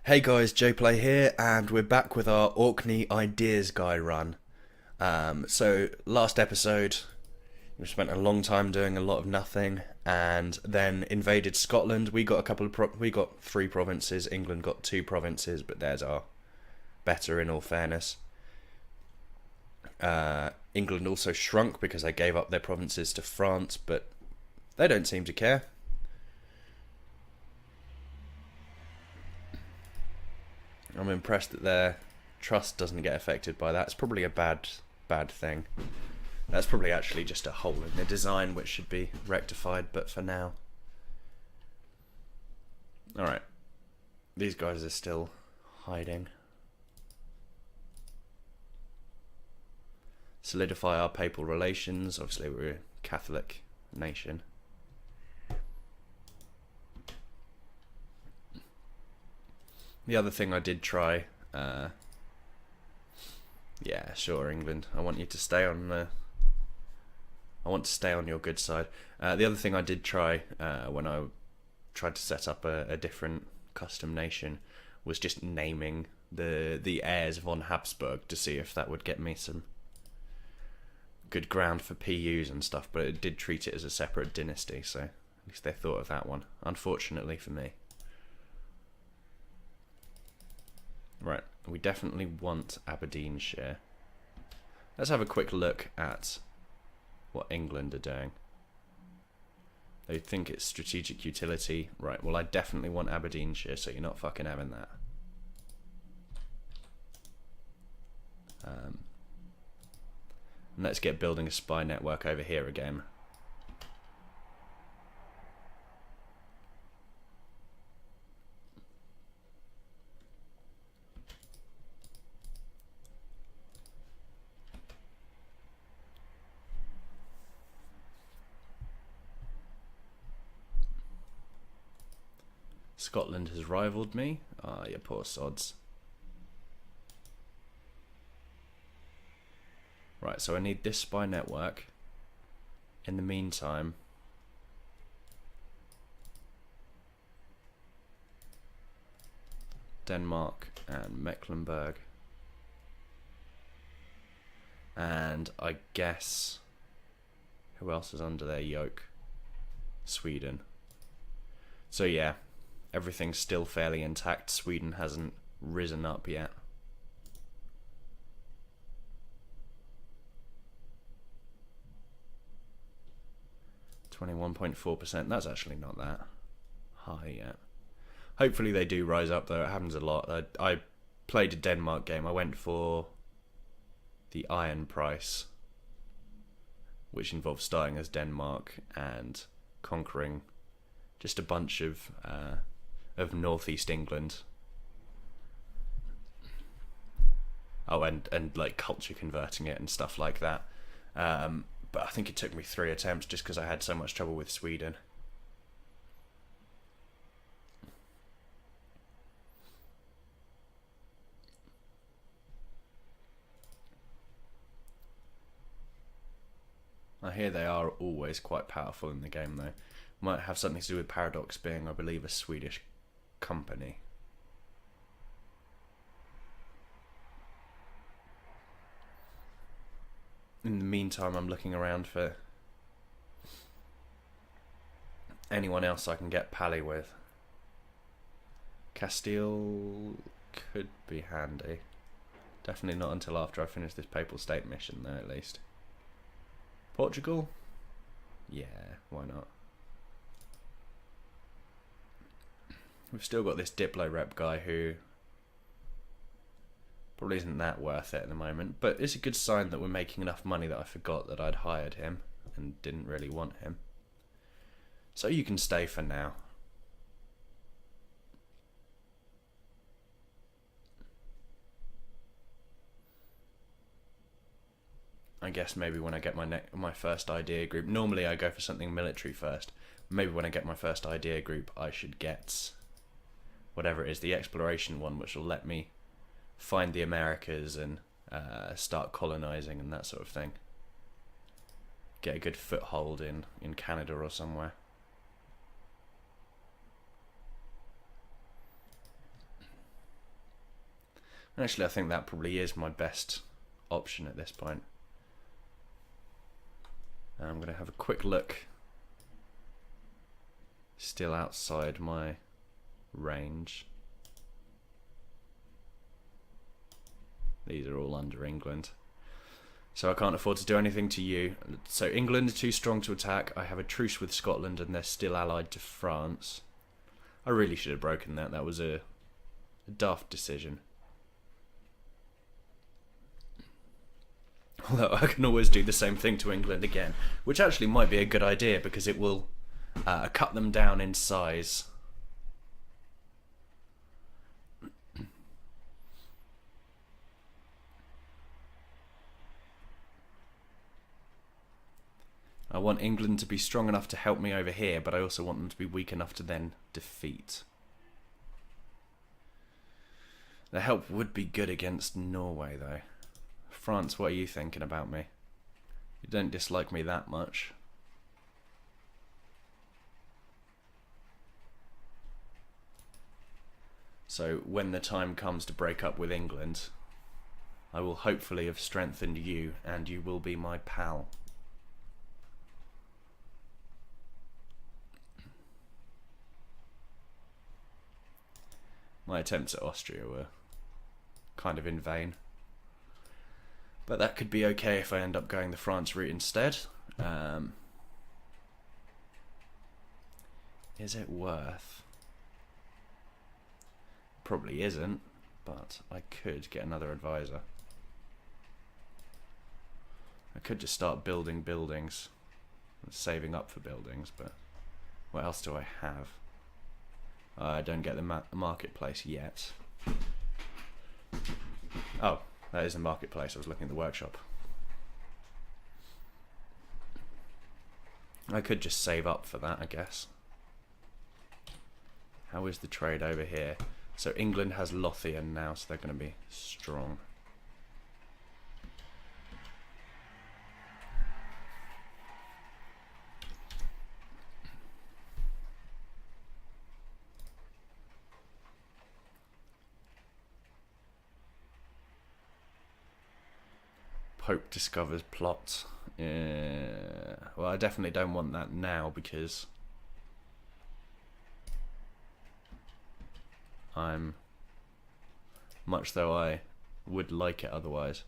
Hey guys, JPlay here, and we're back with our Orkney Ideas Guy run. So last episode, we spent a long time doing a lot of nothing, and then invaded Scotland. We got we got 3 provinces. England got 2 provinces, but theirs are better in all fairness. England also shrunk because they gave up their provinces to France, but they don't seem to care. I'm impressed that their trust doesn't get affected by that. It's probably a bad thing. That's probably actually just a hole in the design which should be rectified, but for now. Alright. These guys are still hiding. Solidify our papal relations. Obviously we're a Catholic nation. The other thing I did try, yeah, sure, England. I want you to stay on the. I want to stay on your good side. The other thing I did try when I tried to set up a different custom nation was just naming the heirs von Habsburg to see if that would get me some good ground for PUs and stuff. But it did treat it as a separate dynasty, so at least they thought of that one. Unfortunately for me. Right, we definitely want Aberdeenshire. Let's have a quick look at what England are doing. They think it's strategic utility. Right, well I definitely want Aberdeenshire, so you're not fucking having that. And let's get building a spy network over here again. Scotland has rivaled me. Ah, you poor sods. Right, so I need this spy network. In the meantime, Denmark and Mecklenburg. And I guess, who else is under their yoke? Sweden. So yeah. Everything's still fairly intact. Sweden hasn't risen up yet. %21.4%. That's actually not that high yet. Hopefully they do rise up though. It happens a lot. I played a Denmark game. I went for the iron price, which involves starting as Denmark and conquering just a bunch of northeast England. Oh, and like culture converting it and stuff like that. But I think it took me 3 attempts just because I had so much trouble with Sweden. I hear they are always quite powerful in the game though. Might have something to do with Paradox being, I believe, a Swedish company. In the meantime, I'm looking around for anyone else I can get pally with. Castile could be handy. Definitely not until after I finish this Papal State mission though, at least. Portugal? Yeah, why not? We've still got this Diplo rep guy who probably isn't that worth it at the moment, but it's a good sign that we're making enough money that I forgot that I'd hired him and didn't really want him. So you can stay for now. I guess maybe when I get my first idea group, normally I go for something military first. Maybe when I get my first idea group, I should get whatever it is, the exploration one, which will let me find the Americas and start colonizing and that sort of thing. Get a good foothold in Canada or somewhere. Actually, I think that probably is my best option at this point. And I'm going to have a quick look. Still outside my range. These are all under England. So I can't afford to do anything to you. So England are too strong to attack. I have a truce with Scotland and they're still allied to France. I really should have broken that. That was a daft decision. Although I can always do the same thing to England again, which actually might be a good idea because it will cut them down in size. I want England to be strong enough to help me over here, but I also want them to be weak enough to then defeat. The help would be good against Norway, though. France, what are you thinking about me? You don't dislike me that much. So when the time comes to break up with England, I will hopefully have strengthened you, and you will be my pal. My attempts at Austria were kind of in vain. But that could be okay if I end up going the France route instead. Is it worth? Probably isn't, but I could get another advisor. I could just start building buildings, saving up for buildings, but what else do I have? I don't get the marketplace yet. Oh, that is the marketplace. I was looking at the workshop. I could just save up for that, I guess. How is the trade over here? So England has Lothian now, so they're going to be strong. Pope discovers plot. Well, I definitely don't want that now because I'm, much though I would like it otherwise,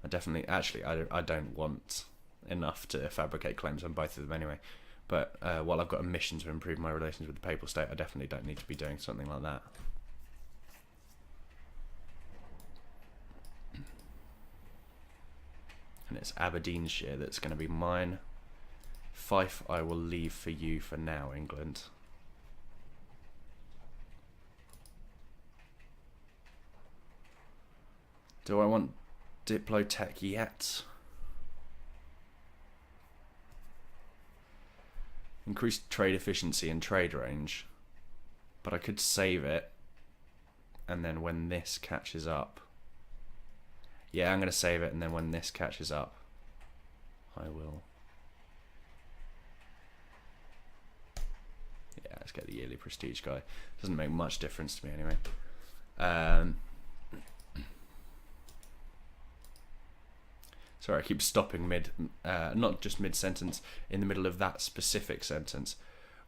I definitely, actually, I don't want enough to fabricate claims on both of them anyway. But while I've got a mission to improve my relations with the Papal State, I definitely don't need to be doing something like that. And it's Aberdeenshire that's going to be mine. Fife I will leave for you for now, England. Do I want Diplotech yet? Increased trade efficiency and trade range. But I could save it. And then when this catches up... Yeah, I'm going to save it, and then when this catches up, I will... Yeah, let's get the yearly prestige guy. Doesn't make much difference to me anyway. Sorry, I keep stopping mid, not just mid-sentence, in the middle of that specific sentence.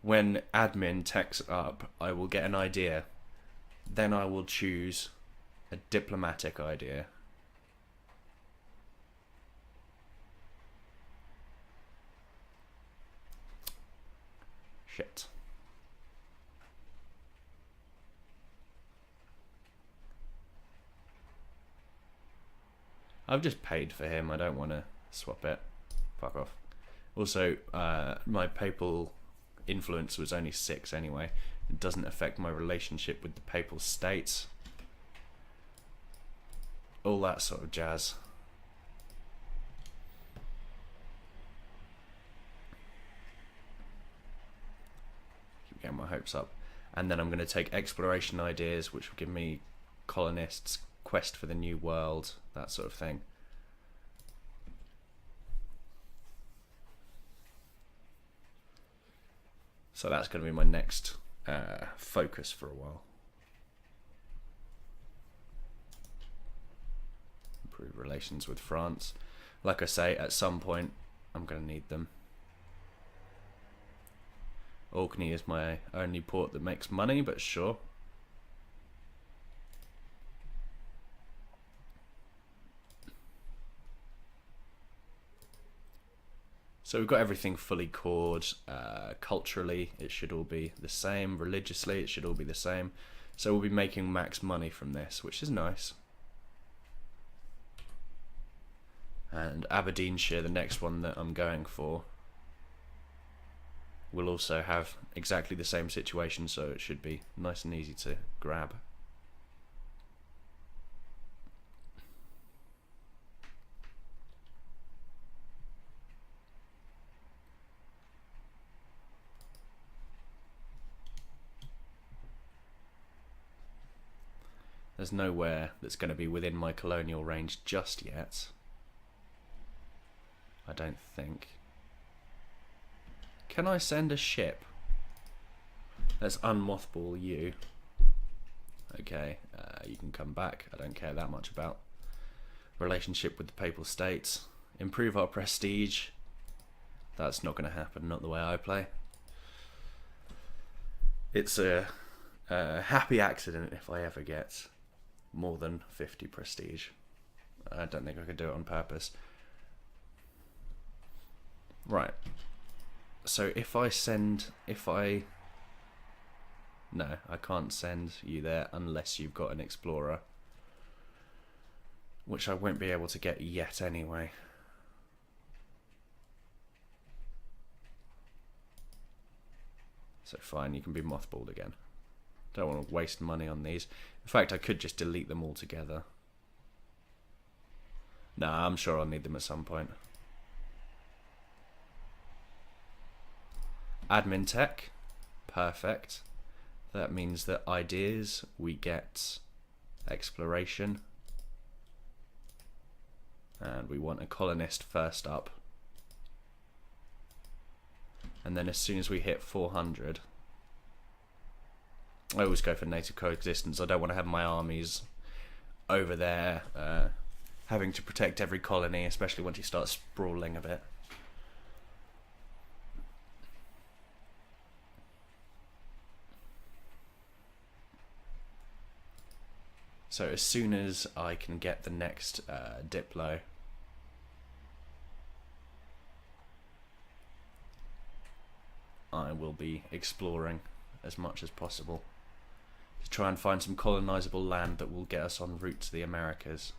When admin techs up, I will get an idea. Then I will choose a diplomatic idea. Shit. I've just paid for him. I don't want to swap it. Fuck off. Also, my papal influence was only 6 anyway. It doesn't affect my relationship with the Papal States. All that sort of jazz. Keep getting my hopes up. And then I'm going to take exploration ideas, which will give me colonists, quest for the new world, that sort of thing. So that's going to be my next focus for a while. relations with France. Like I say, at some point I'm going to need them. Orkney is my only port that makes money, but sure. So we've got everything fully cored. Culturally, it should all be the same. Religiously, it should all be the same. So we'll be making max money from this, which is nice. And Aberdeenshire, the next one that I'm going for, will also have exactly the same situation, so it should be nice and easy to grab. There's nowhere that's going to be within my colonial range just yet. I don't think. Can I send a ship? Let's unmothball you. Okay, you can come back. I don't care that much about relationship with the Papal States. Improve our prestige. That's not going to happen, not the way I play. It's a happy accident if I ever get more than 50 prestige. I don't think I could do it on purpose. Right. So no, I can't send you there unless you've got an explorer, which I won't be able to get yet anyway. So fine, you can be mothballed again. Don't want to waste money on these. In fact, I could just delete them altogether. Nah, I'm sure I'll need them at some point. Admin tech. Perfect. That means that ideas, we get exploration. And we want a colonist first up. And then as soon as we hit 400... I always go for native coexistence. I don't want to have my armies over there having to protect every colony, especially once you start sprawling a bit. So as soon as I can get the next Diplo, I will be exploring as much as possible to try and find some colonizable land that will get us en route to the Americas.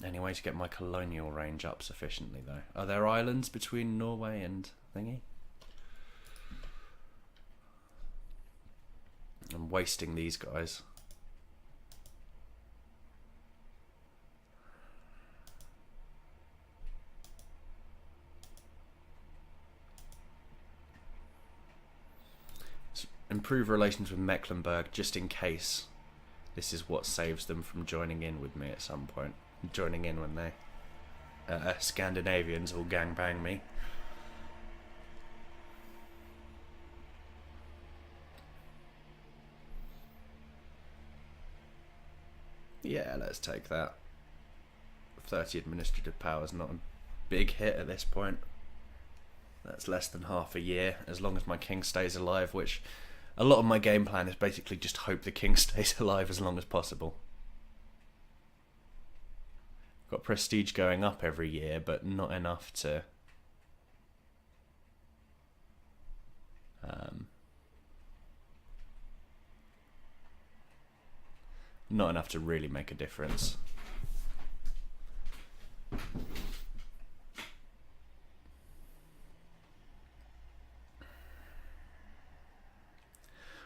Any way to get my colonial range up sufficiently, though? Are there islands between Norway and thingy? I'm wasting these guys. Improve relations with Mecklenburg just in case this is what saves them from joining in with me at some point. Joining in when they Scandinavians will gangbang me. Yeah, let's take that. 30 administrative power is not a big hit at this point. That's less than half a year, as long as my king stays alive, which a lot of my game plan is basically just hope the king stays alive as long as possible. Got prestige going up every year, but not enough to not enough to really make a difference.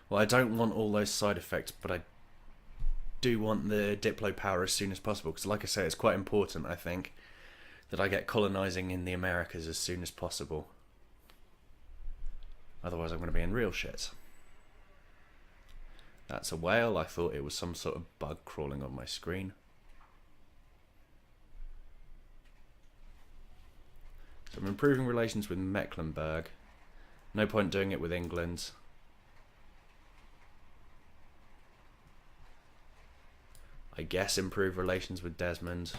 Well, I don't want all those side effects, but I do want the Diplo power as soon as possible, because like I say, it's quite important, I think, that I get colonizing in the Americas as soon as possible. Otherwise I'm going to be in real shit. That's a whale. I thought it was some sort of bug crawling on my screen. So I'm improving relations with Mecklenburg. No point doing it with England. I guess improve relations with Desmond.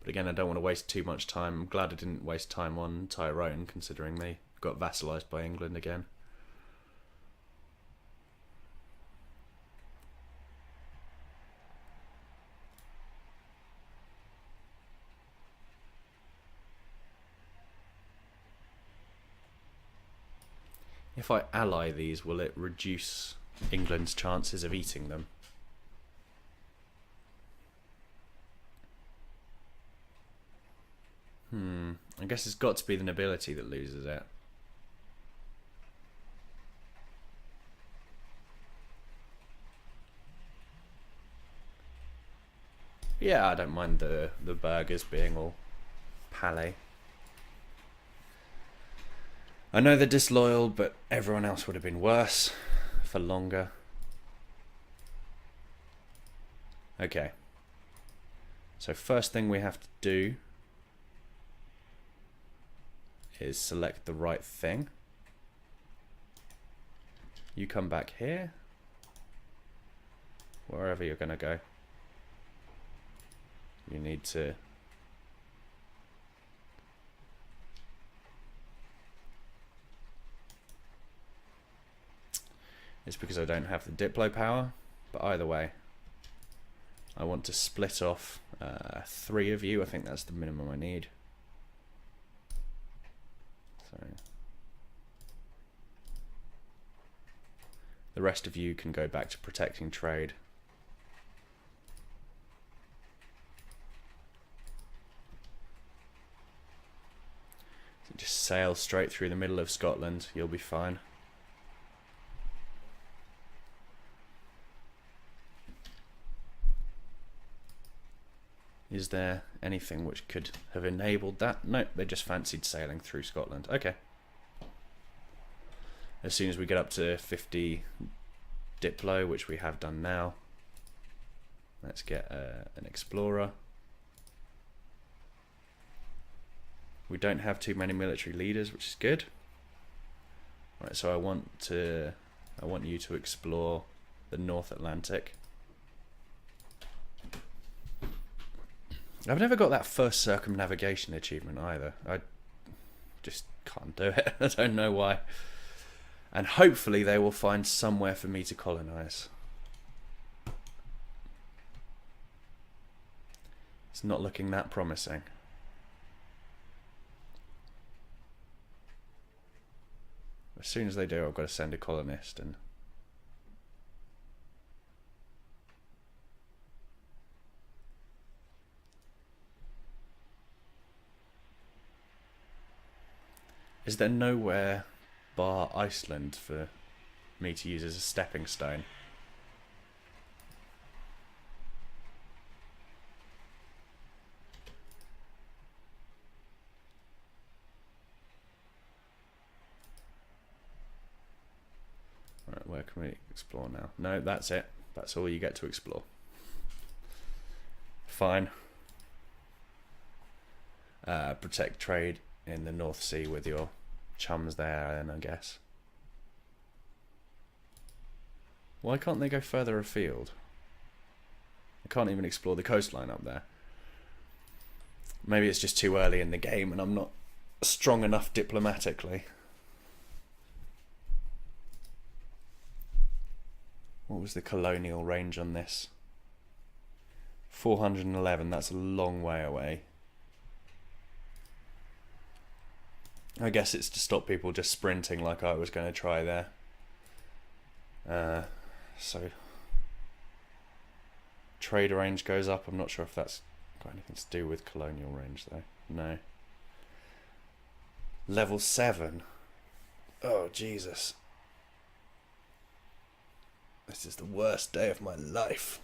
But again, I don't want to waste too much time. I'm glad I didn't waste time on Tyrone, considering they got vassalised by England again. If I ally these, will it reduce England's chances of eating them? I guess it's got to be the nobility that loses it. Yeah, I don't mind the burgers being all palais. I know they're disloyal, but everyone else would have been worse for longer. Okay. So first thing we have to do is select the right thing. You come back here. Wherever you're going to go. You need to... It's because I don't have the Diplo power, but either way, I want to split off 3 of you. I think that's the minimum I need. So the rest of you can go back to protecting trade. So just sail straight through the middle of Scotland, you'll be fine. Is there anything which could have enabled that? No, they just fancied sailing through Scotland. Okay. As soon as we get up to 50 Diplo, which we have done now, let's get an explorer. We don't have too many military leaders, which is good. Right, so I want you to explore the North Atlantic. I've never got that first circumnavigation achievement either. I just can't do it. I don't know why. And hopefully they will find somewhere for me to colonize. It's not looking that promising. As soon as they do, I've got to send a colonist and... Is there nowhere bar Iceland for me to use as a stepping stone? Right, where can we explore now? No, that's it. That's all you get to explore. Fine. Protect trade in the North Sea with your chums there, then, I guess. Why can't they go further afield? I can't even explore the coastline up there. Maybe it's just too early in the game and I'm not strong enough diplomatically. What was the colonial range on this? 411, that's a long way away. I guess it's to stop people just sprinting like I was going to try there. So trade range goes up. I'm not sure if that's got anything to do with colonial range though. No. Level 7. Oh Jesus. This is the worst day of my life.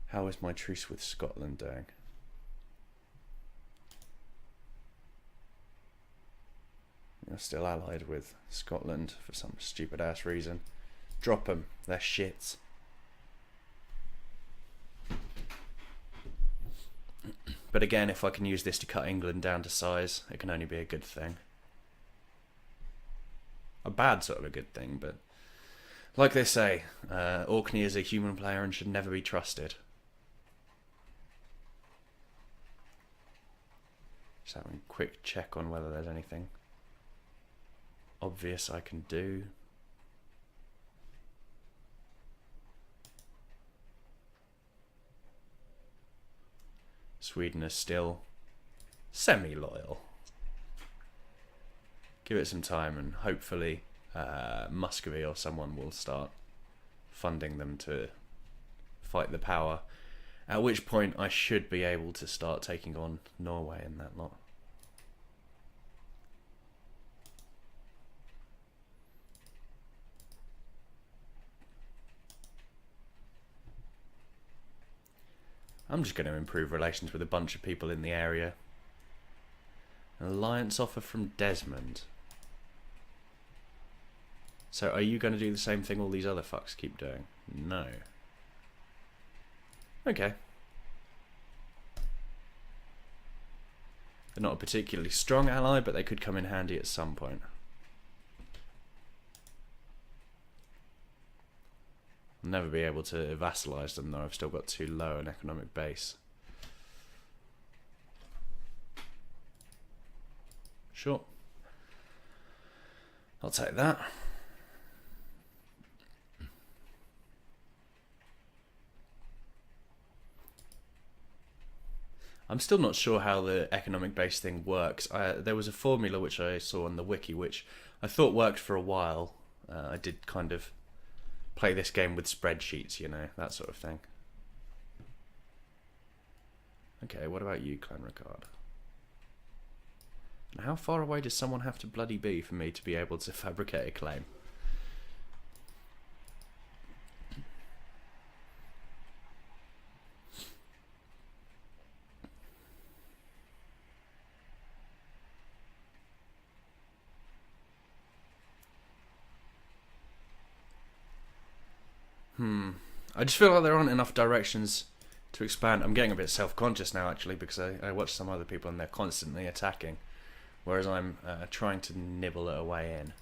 How is my truce with Scotland doing? You're still allied with Scotland for some stupid ass reason. Drop them, they're shits. But again, if I can use this to cut England down to size, it can only be a good thing. A bad sort of a good thing, but like they say, Orkney is a human player and should never be trusted. Just having a quick check on whether there's anything obvious I can do. Sweden is still semi-loyal. Give it some time and hopefully Muscovy or someone will start funding them to fight the power. At which point I should be able to start taking on Norway and that lot. I'm just going to improve relations with a bunch of people in the area. An alliance offer from Desmond. So are you going to do the same thing all these other fucks keep doing? No. Okay. They're not a particularly strong ally, but they could come in handy at some point. I'll never be able to vassalize them though, I've still got too low an economic base. Sure. I'll take that. I'm still not sure how the economic base thing works. There was a formula which I saw on the wiki which I thought worked for a while. I did kind of play this game with spreadsheets, you know, that sort of thing. Okay, what about you, Clan Ricard? And how far away does someone have to bloody be for me to be able to fabricate a claim? I just feel like there aren't enough directions to expand. I'm getting a bit self-conscious now, actually, because I watch some other people and they're constantly attacking, whereas I'm trying to nibble it away in.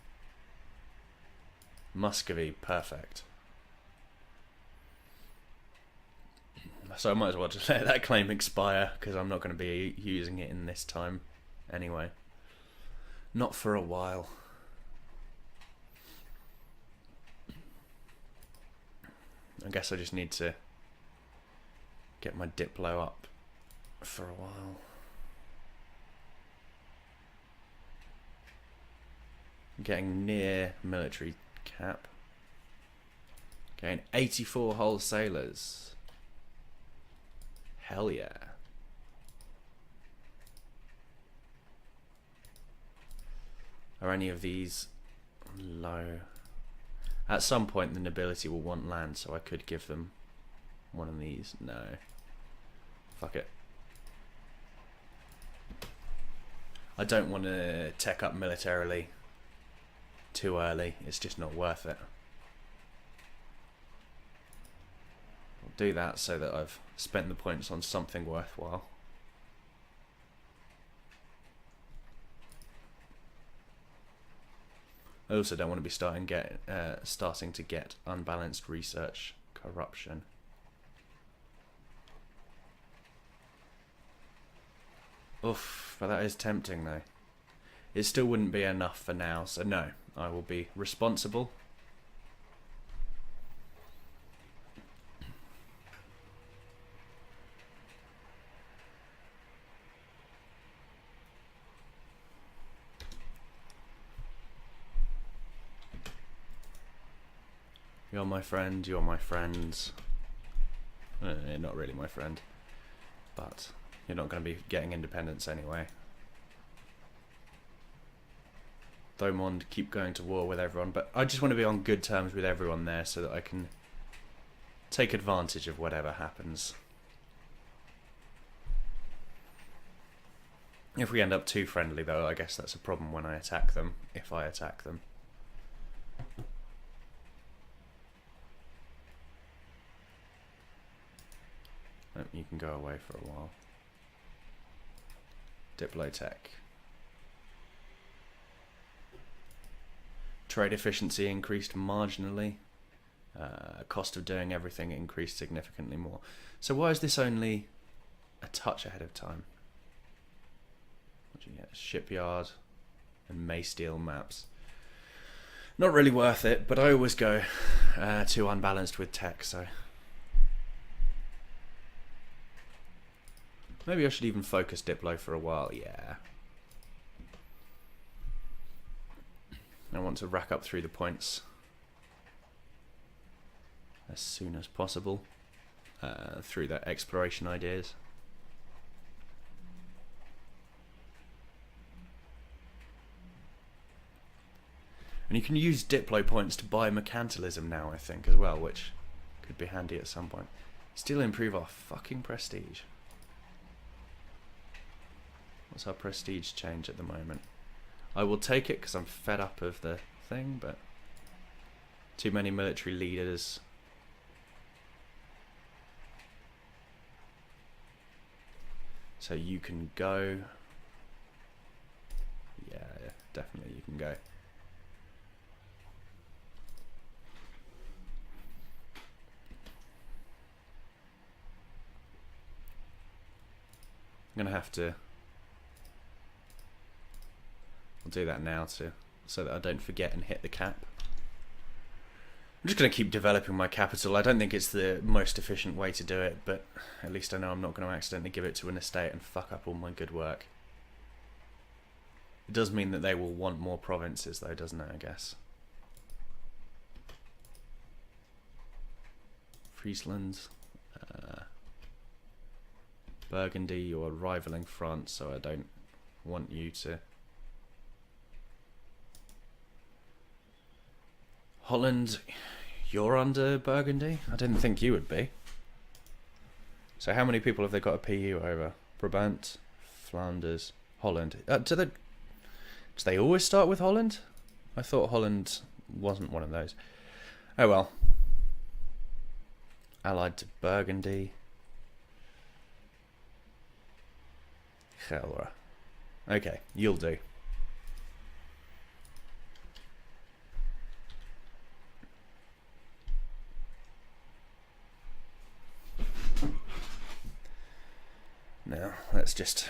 Muscovy, perfect. So I might as well just let that claim expire, because I'm not going to be using it in this time anyway. Not for a while. I guess I just need to get my Diplo up for a while. Getting near military cap. Getting 84 whole sailors. Hell yeah. Are any of these low? At some point the nobility will want land, so I could give them one of these. No. Fuck it. I don't want to tech up militarily too early. It's just not worth it. I'll do that so that I've spent the points on something worthwhile. I also don't want to be starting to get unbalanced research corruption. Oof, but that is tempting though. It still wouldn't be enough for now, so no, I will be responsible. You're my friend, you're my friends. Not really my friend, but you're not going to be getting independence anyway. Thomond, keep going to war with everyone, but I just want to be on good terms with everyone there so that I can take advantage of whatever happens. If we end up too friendly though, I guess that's a problem when I attack them, if I attack them. You can go away for a while. Diplotech. Trade efficiency increased marginally. Cost of doing everything increased significantly more. So why is this only a touch ahead of time? What do you get? Shipyard and Maysteel maps. Not really worth it, but I always go too unbalanced with tech, so maybe I should even focus Diplo for a while. Yeah. I want to rack up through the points as soon as possible through their exploration ideas. And you can use Diplo points to buy mercantilism now, I think, as well, which could be handy at some point. Still improve our fucking prestige. What's our prestige change at the moment? I will take it because I'm fed up of the thing, but too many military leaders. So you can go. Yeah, definitely you can go. I'm gonna have to. I'll do that now too, so that I don't forget and hit the cap. I'm just going to keep developing my capital. I don't think it's the most efficient way to do it, but at least I know I'm not going to accidentally give it to an estate and fuck up all my good work. It does mean that they will want more provinces though, doesn't it, I guess? Friesland. Burgundy, you're rivaling France, so I don't want you to. Holland, you're under Burgundy? I didn't think you would be. So how many people have they got a PU over? Brabant, Flanders, Holland. Do they always start with Holland? I thought Holland wasn't one of those. Oh well. Allied to Burgundy. Gelre. Okay, you'll do. Now, let's just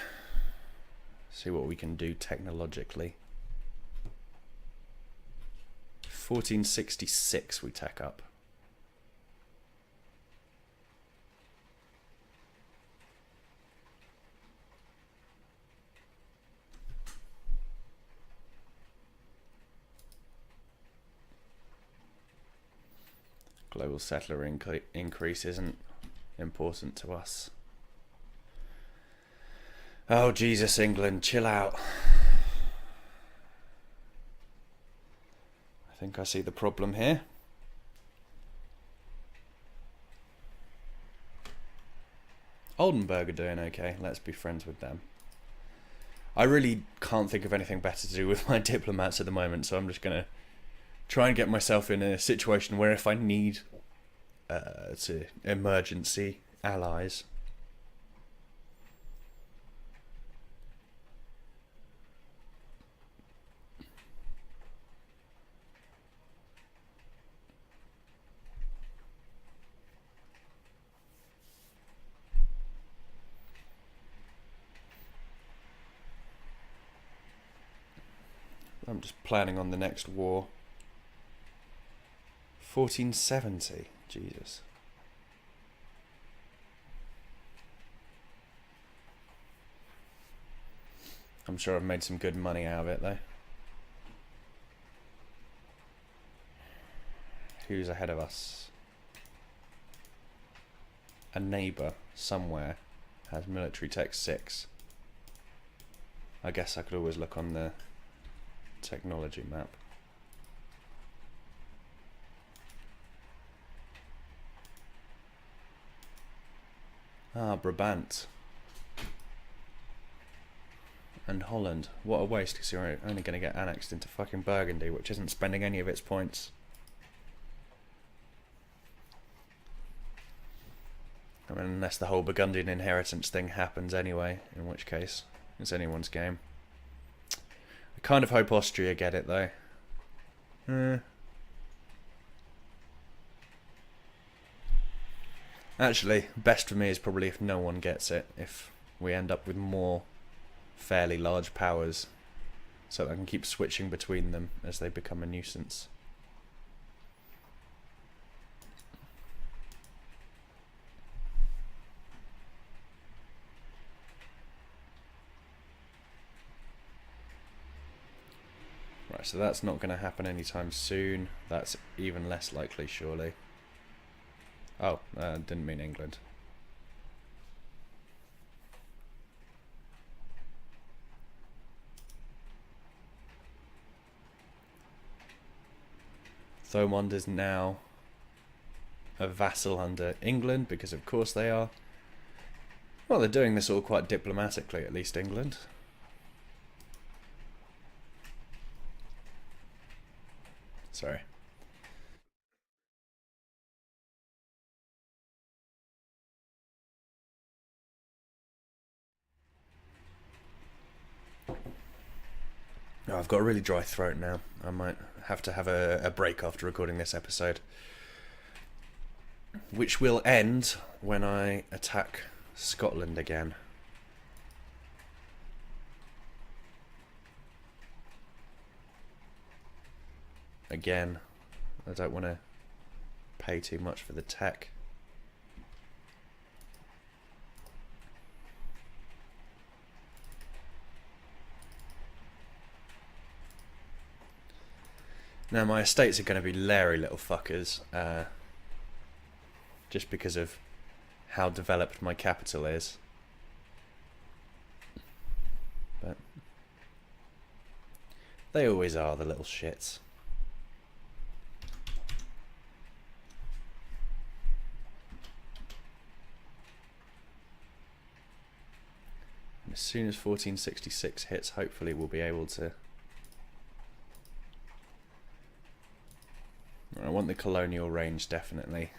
see what we can do technologically. 1466 we tack up. Global settler increase isn't important to us. Oh, Jesus, England, chill out. I think I see the problem here. Oldenburg are doing okay. Let's be friends with them. I really can't think of anything better to do with my diplomats at the moment, so I'm just going to try and get myself in a situation where if I need to emergency allies, I'm just planning on the next war. 1470, Jesus. I'm sure I've made some good money out of it though. Who's ahead of us? A neighbour somewhere has military tech 6. I guess I could always look on the technology map. Ah, Brabant. And Holland. What a waste, because you're only going to get annexed into fucking Burgundy, which isn't spending any of its points. I mean, unless the whole Burgundian inheritance thing happens anyway, in which case It's anyone's game. I kind of hope Austria get it, though. Actually, best for me is probably if no one gets it. If we end up with more fairly large powers, so that I can keep switching between them as they become a nuisance. Right, so that's not going to happen anytime soon. That's even less likely, surely. Oh, didn't mean England. Thomond is now a vassal under England, because of course they are. Well, they're doing this all quite diplomatically, at least England. Sorry. Oh, I've got a really dry throat now. I might have to have a break after recording this episode. Which will end when I attack Scotland again. Again, I don't want to pay too much for the tech. Now my estates are going to be leery little fuckers, just because of how developed my capital is. But they always are, the little shits. And as soon as 1466 hits, hopefully we'll be able to... I want the colonial range, definitely.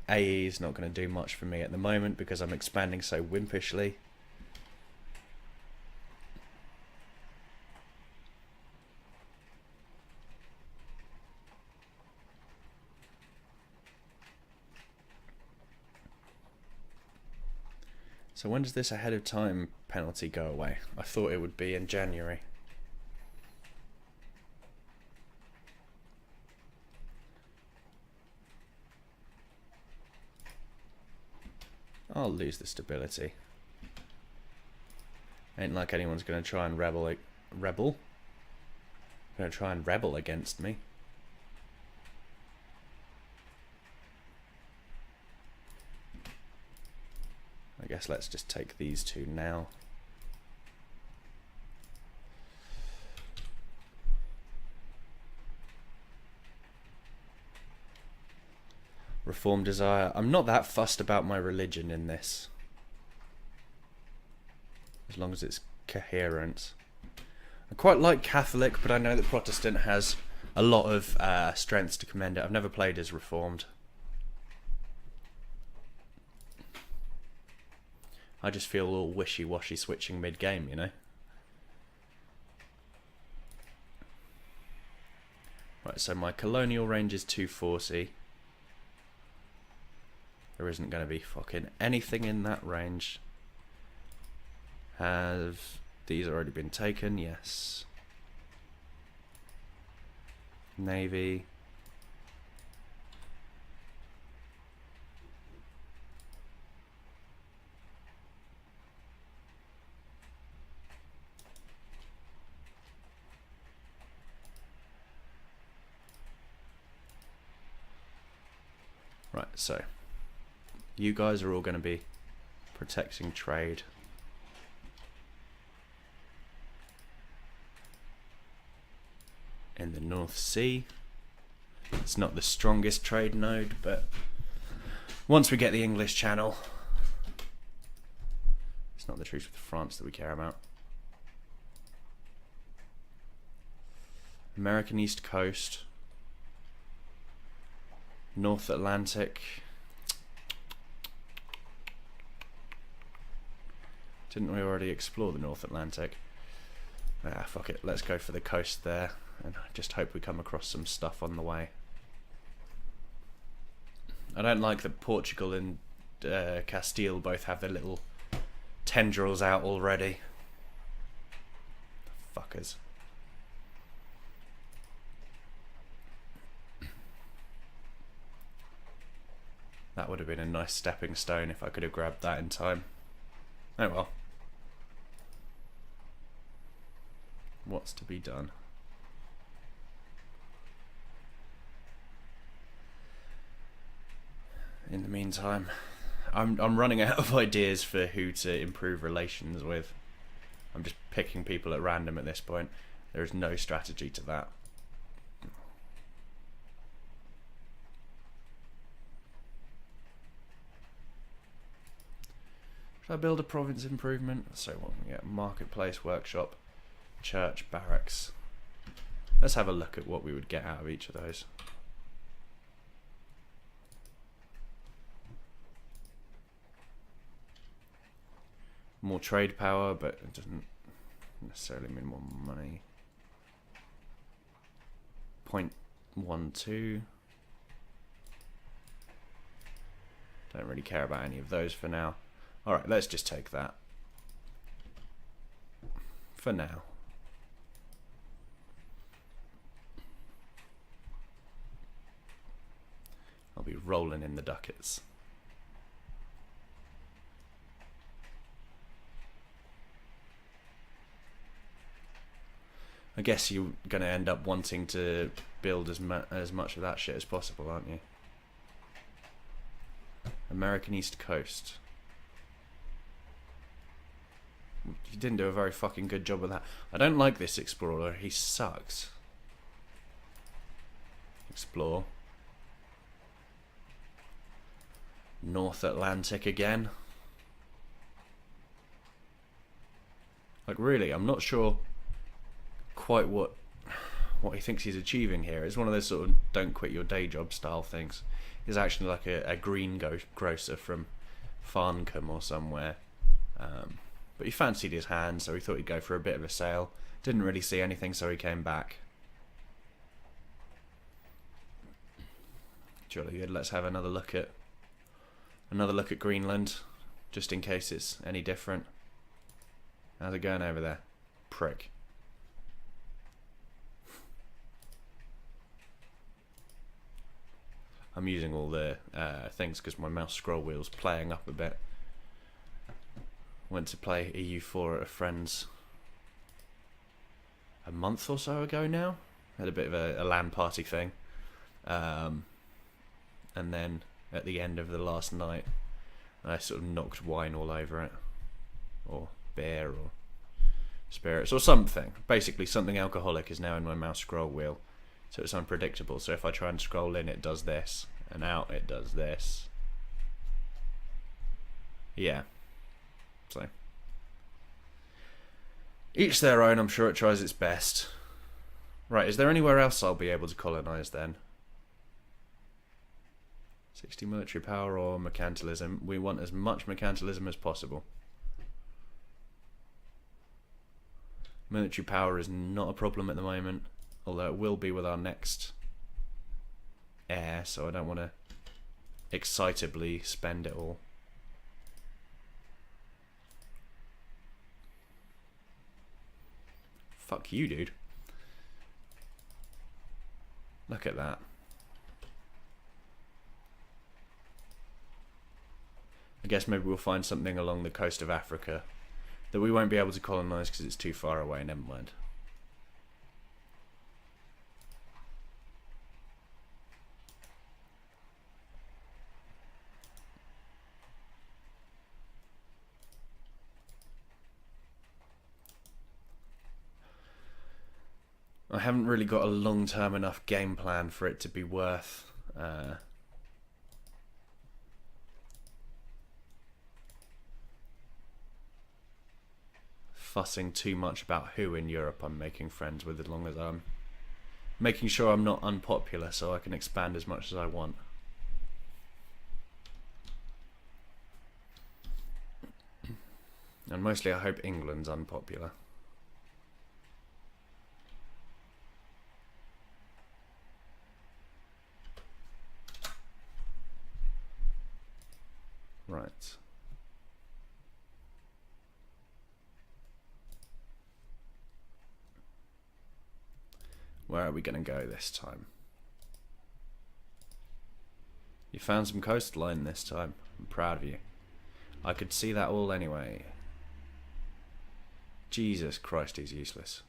AE is not going to do much for me at the moment because I'm expanding so wimpishly. So when does this ahead of time penalty go away? I thought it would be in January. I'll lose the stability. Ain't like anyone's going to try and rebel. Going to try and rebel against me. I guess let's just take these two now. Reform desire. I'm not that fussed about my religion in this, as long as it's coherent. I quite like Catholic, but I know that Protestant has a lot of strengths to commend it. I've never played as Reformed. I just feel all wishy-washy switching mid-game, you know? Right, so my colonial range is 240. There isn't going to be fucking anything in that range. Have these already been taken? Yes. Navy. Right, so you guys are all going to be protecting trade. In the North Sea. It's not the strongest trade node, but once we get the English Channel, it's not the truce with France that we care about. American East Coast. North Atlantic. Didn't we already explore the North Atlantic? Ah, fuck it. Let's go for the coast there, and just hope we come across some stuff on the way. I don't like that Portugal and Castile both have their little tendrils out already. Fuckers. That would have been a nice stepping stone if I could have grabbed that in time. Oh well. What's to be done? In the meantime, I'm running out of ideas for who to improve relations with. I'm just picking people at random at this point. There is no strategy to that. Should I build a province improvement? So what can we get? Marketplace, workshop, church, barracks. Let's have a look at what we would get out of each of those. More trade power, but it doesn't necessarily mean more money. 0.12. Don't really care about any of those for now. Alright, let's just take that. For now. I'll be rolling in the ducats. I guess you're going to end up wanting to build as much of that shit as possible, aren't you? American East Coast. You didn't do a very fucking good job with that. I don't like this explorer. He sucks. Explore. North Atlantic again. Like, really, I'm not sure quite what he thinks he's achieving here. It's one of those sort of don't quit your day job style things. He's actually like a green grocer from Farncombe or somewhere. But he fancied his hand, so he thought he'd go for a bit of a sail. Didn't really see anything, so he came back. Jolly good. Let's have another look at Greenland, just in case it's any different. How's it going over there? Prick. I'm using all the things because my mouse scroll wheel's playing up a bit. Went to play EU4 at a friend's a month or so ago now. Had a bit of a LAN party thing. And then at the end of the last night, I sort of knocked wine all over it. Or beer or spirits or something. Basically something alcoholic is now in my mouse scroll wheel. So it's unpredictable. So if I try and scroll in, it does this. And out, it does this. Yeah. So. Each their own. I'm sure it tries its best. Right, is there anywhere else I'll be able to colonise then? 60 military power or mercantilism. We want as much mercantilism as possible. Military power is not a problem at the moment. Although it will be with our next heir, so I don't want to excitably spend it all. Fuck you, dude. Look at that. I guess maybe we'll find something along the coast of Africa that we won't be able to colonise because it's too far away. Never mind. I haven't really got a long-term enough game plan for it to be worth fussing too much about who in Europe I'm making friends with, as long as I'm making sure I'm not unpopular so I can expand as much as I want. And mostly I hope England's unpopular. Right. Where are we going to go this time? You found some coastline this time. I'm proud of you. I could see that all anyway. Jesus Christ, he's useless.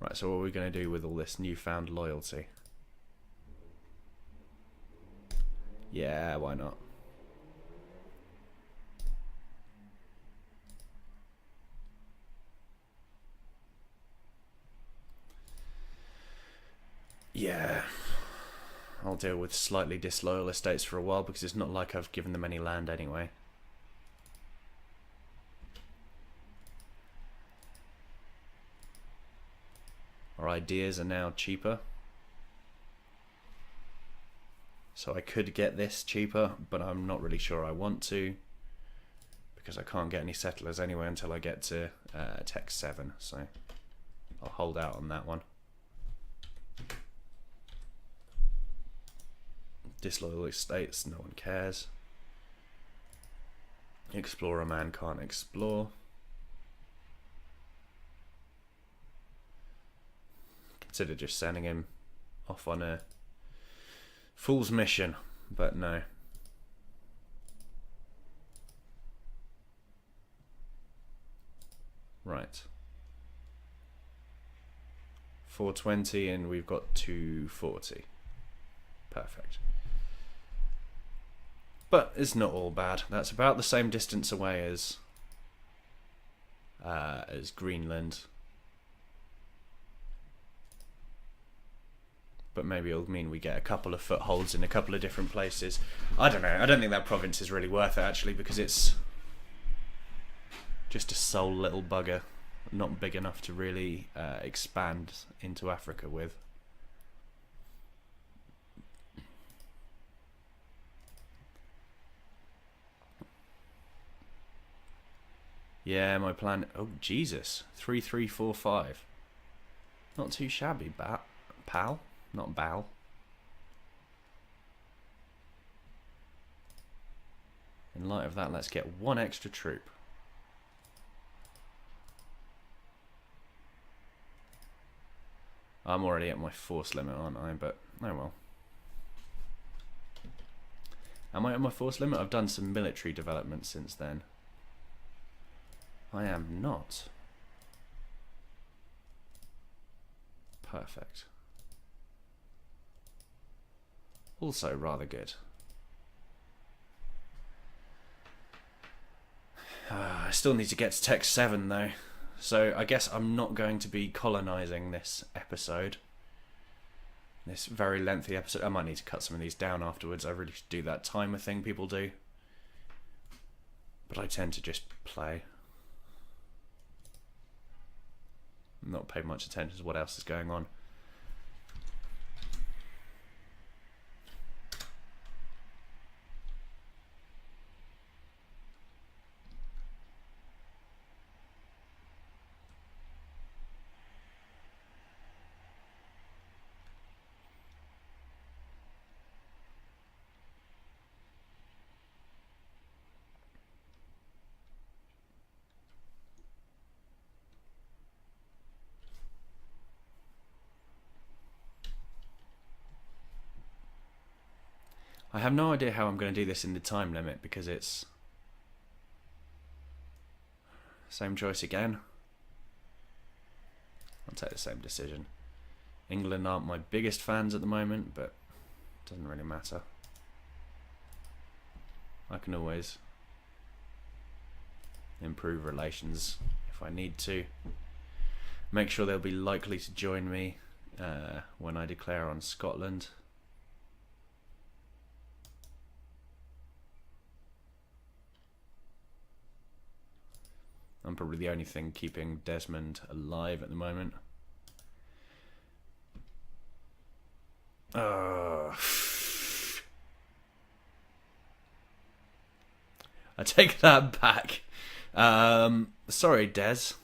Right, so what are we going to do with all this newfound loyalty? Yeah, why not? Yeah, I'll deal with slightly disloyal estates for a while because it's not like I've given them any land anyway. Our ideas are now cheaper. So I could get this cheaper, but I'm not really sure I want to because I can't get any settlers anyway until I get to Tech 7, so I'll hold out on that one. Disloyal estates, no one cares. Explorer man can't explore. Consider just sending him off on a fool's mission, but no. Right. 420 and we've got 240. Perfect. But it's not all bad. That's about the same distance away as Greenland. But maybe it'll mean we get a couple of footholds in a couple of different places. I don't know. I don't think that province is really worth it, actually, because it's just a sole little bugger. Not big enough to really expand into Africa with. Yeah, my plan... Oh, Jesus. 3345. Not too shabby, pal. Not Bal. In light of that, let's get one extra troop. I'm already at my force limit, aren't I? But, oh well. Am I at my force limit? I've done some military development since then. I am not. Perfect. Also rather good. I still need to get to Tech 7 though. So I guess I'm not going to be colonising this episode. This very lengthy episode. I might need to cut some of these down afterwards. I really should do that timer thing people do. But I tend to just play. Not pay much attention to what else is going on. I have no idea how I'm going to do this in the time limit because it's same choice again. I'll take the same decision. England aren't my biggest fans at the moment, but it doesn't really matter. I can always improve relations if I need to. Make sure they'll be likely to join me when I declare on Scotland. I'm probably the only thing keeping Desmond alive at the moment. I take that back. Sorry, Des.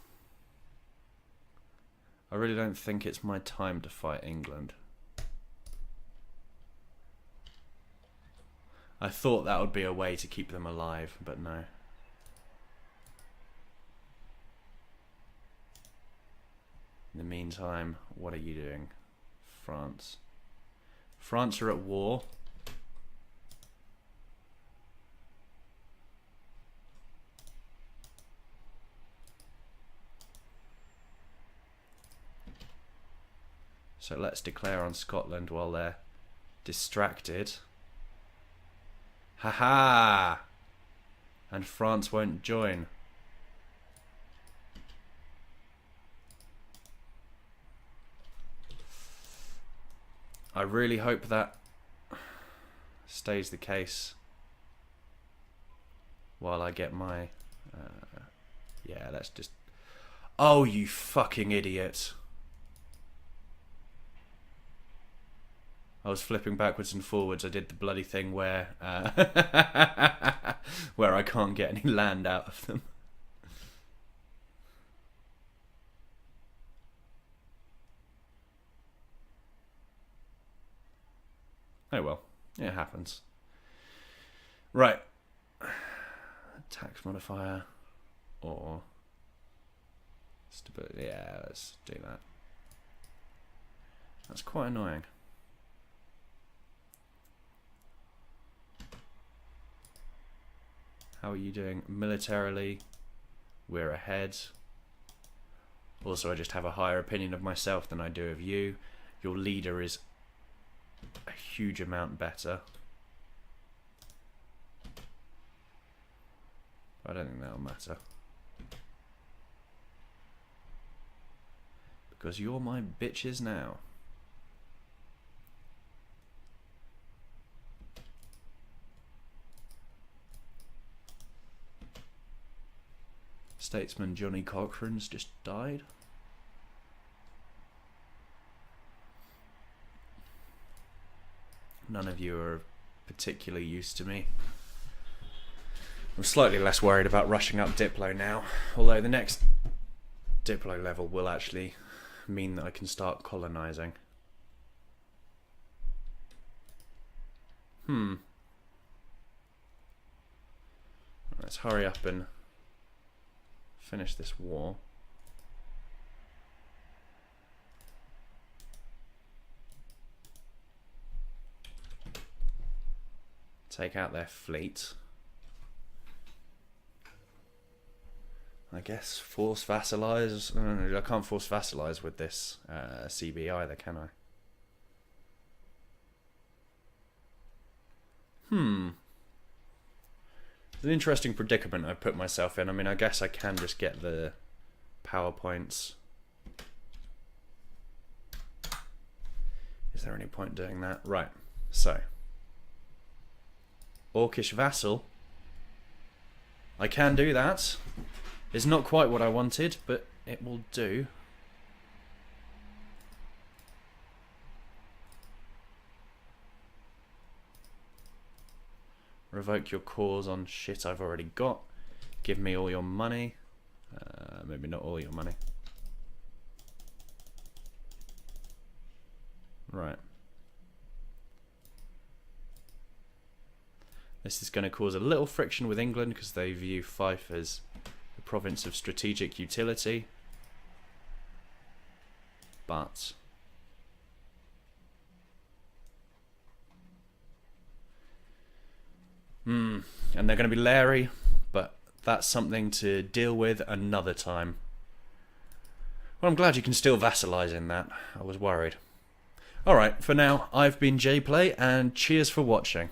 I really don't think it's my time to fight England. I thought that would be a way to keep them alive, but no. In the meantime, what are you doing? France. France are at war. So let's declare on Scotland while they're distracted. Haha! And France won't join. I really hope that stays the case while I get my... yeah, let's just... Oh, you fucking idiot. I was flipping backwards and forwards. I did the bloody thing where where I can't get any land out of them. Oh well, it happens. Right. Tax modifier or stability. Yeah, let's do that. That's quite annoying. How are you doing militarily? We're ahead. Also, I just have a higher opinion of myself than I do of you. Your leader is a huge amount better. I don't think that'll matter. Because you're my bitches now. Statesman Johnny Cochrane's just died. None of you are particularly used to me. I'm slightly less worried about rushing up Diplo now, although the next Diplo level will actually mean that I can start colonising. Let's hurry up and finish this war. Take out their fleet. I guess force vassalize. I can't force vassalize with this CB either, can I? It's an interesting predicament I put myself in. I mean, I guess I can just get the PowerPoints. Is there any point doing that? Right, so. Orcish vassal. I can do that. It's not quite what I wanted, but it will do. Revoke your cause on shit I've already got. Give me all your money. Maybe not all your money. Right. This is going to cause a little friction with England because they view Fife as a province of strategic utility. But and they're going to be leery, but that's something to deal with another time. Well, I'm glad you can still vassalise in that. I was worried. Alright, for now, I've been JPlay, and cheers for watching.